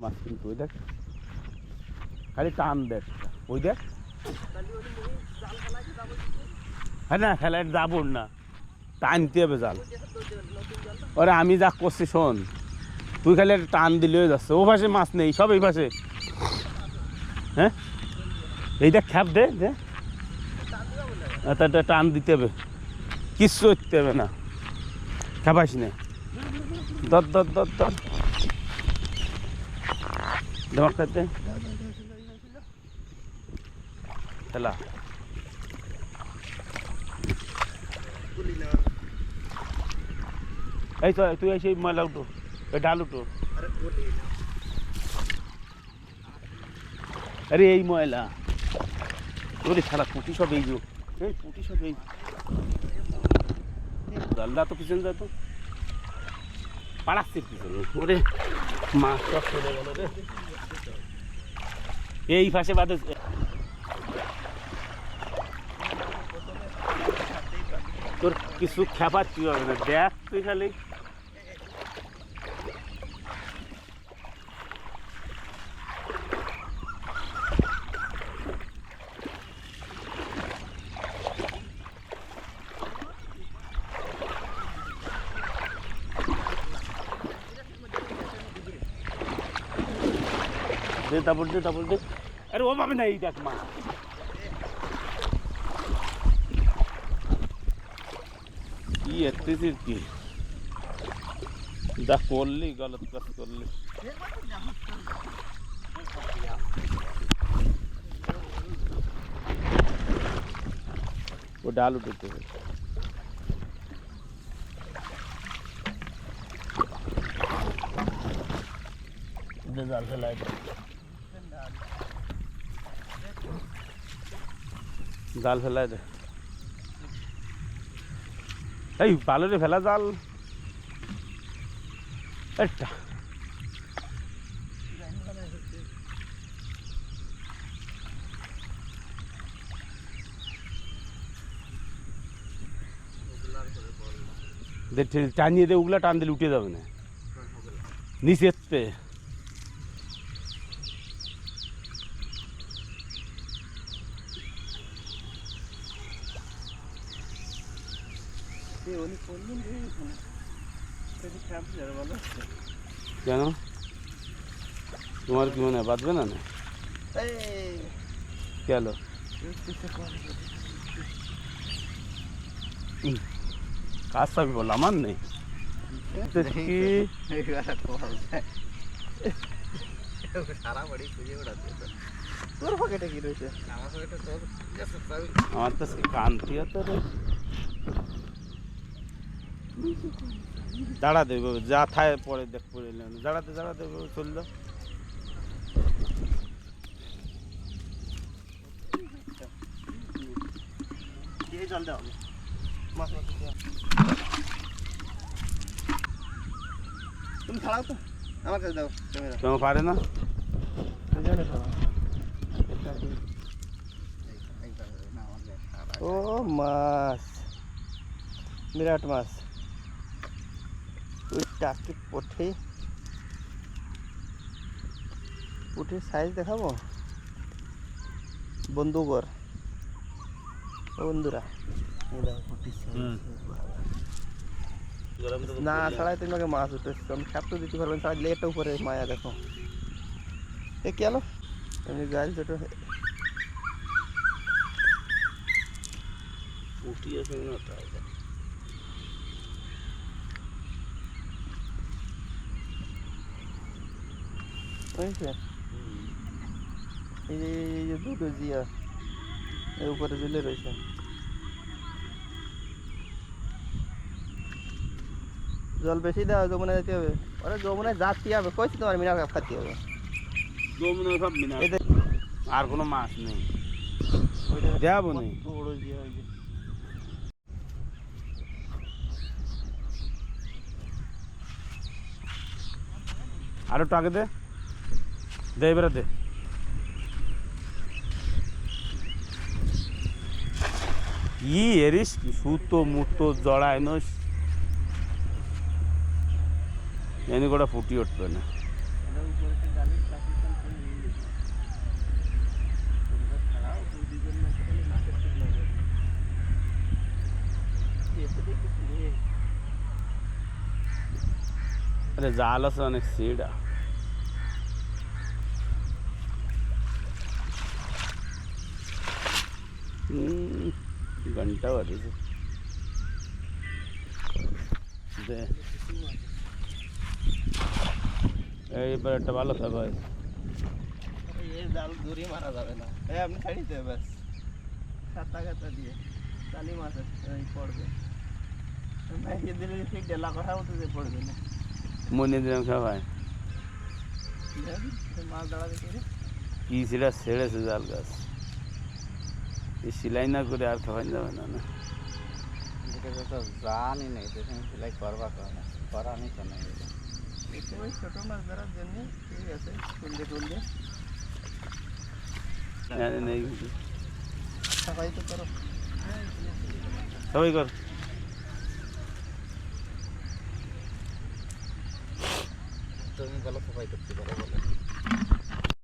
মাছ কিন্তু ওই দেখ খালি টান দেখ ওই দেখ হ্যাঁ না খেলায় যাবো না টানতে হবে জাল ওরে আমি যা করছি শোন তুই খালি একটা টান দিলেও যাচ্ছে ও পাশে মাছ নেই সব এই পাশে হ্যাঁ এই দেখ খ্যাপ দে দে টান দিতে হবে কিচ্ছু করতে হবে না খেপাইস না দর দর দর দর দেওয়ার খাইতে খেলা এই তো তুই এসে ময়লা উঠো এই ডাল উঠো আরে এই ময়লা ওরে ছাড়া পুঁটি সব এই এই পুঁটি সব এই জালদা তো পিছনে যা তো পাড়াচ্ছির পিছনে ওরে মাছ সব চলে গেল রে এই পাশে বাদে তোর কিছু খেপাচ্ছি হবে না দেখ তুই খালি দে তারপর দে আরে ও পাবে না এই দেখ মা কি এত্তিস কি যা করলি গলত কাজ করলি ও ডাল উঠতে জাল ফেলাই জাল ফেলাই দে এই পালরে ফেলা জাল একটা টানিয়ে দে ওগুলা টান দিলে উঠে যাবে না নিচে এসছে কেন তোমার কি মনে হয় বাঁধবে না কেন কাজ চাবি বল আমার নেই আমার তো কান্তি তো দাঁড়া দেবে যা থায় পরে দেখ পড়ে দাঁড়াতে চলল জল দেওয়া তুমি ছাড়াও তো আমার কাছে দাও তোমার পারে না ও মাছ বিরাট মাছ ওই টাকি পুঁটির সাইজ দেখাবো বন্ধুগর ও বন্ধুরা না ছাড়াই তোমাকে মাছ উঠেছে আমি খাপ তো দিতে পারবেন ছাড়া লেটটা উপরে মায়া দেখো এ কি আলো এমনি গাছ ছোট পুঁটি আছে না এই যে দুটো জিয়া এর উপরে ঝুলে রয়েছে জল বেশি দেওয়া যমুনা যেতে হবে ওরা যমুনায় যাচ্ছি হবে কইছি তোমার মিনার কাপ খাতে হবে যমুনা সব মিনার আর কোনো মাছ নেই দেখাবো নেই বড় জিয়া আরো টাকে দে এবারে দে কি এরিস কি সুতো মুতো জড়ায় নস এনে গোটা ফুটি উঠবে না আরে জাল আছে অনেক সিডা ঘন্টা বাজেছে এইবার একটা ভালো থাকো এই জাল দূরে মারা যাবে না আপনি ছাড়িতে ব্যাস কাতা কাতা দিয়ে চালি মাছ পড়বে মাইকে দিলে ঠিক ডেলা কথা মতো যে পড়বে না মনে দিলাম সবাই মাছ দাঁড়া দেখে কি ছিল ছেড়েছে জাল গাছ এই সেলাই না করে আর খাওয়াই যাবে না না তো জানি নেই সেলাই করবা করা নেই তো নেই ছোট মাছ ধরার জন্য ঠিক আছে টুললে টুললে জানি নেই সবাই তো করো সবাই কর তুমি বলো সবাই করতে পারো বলো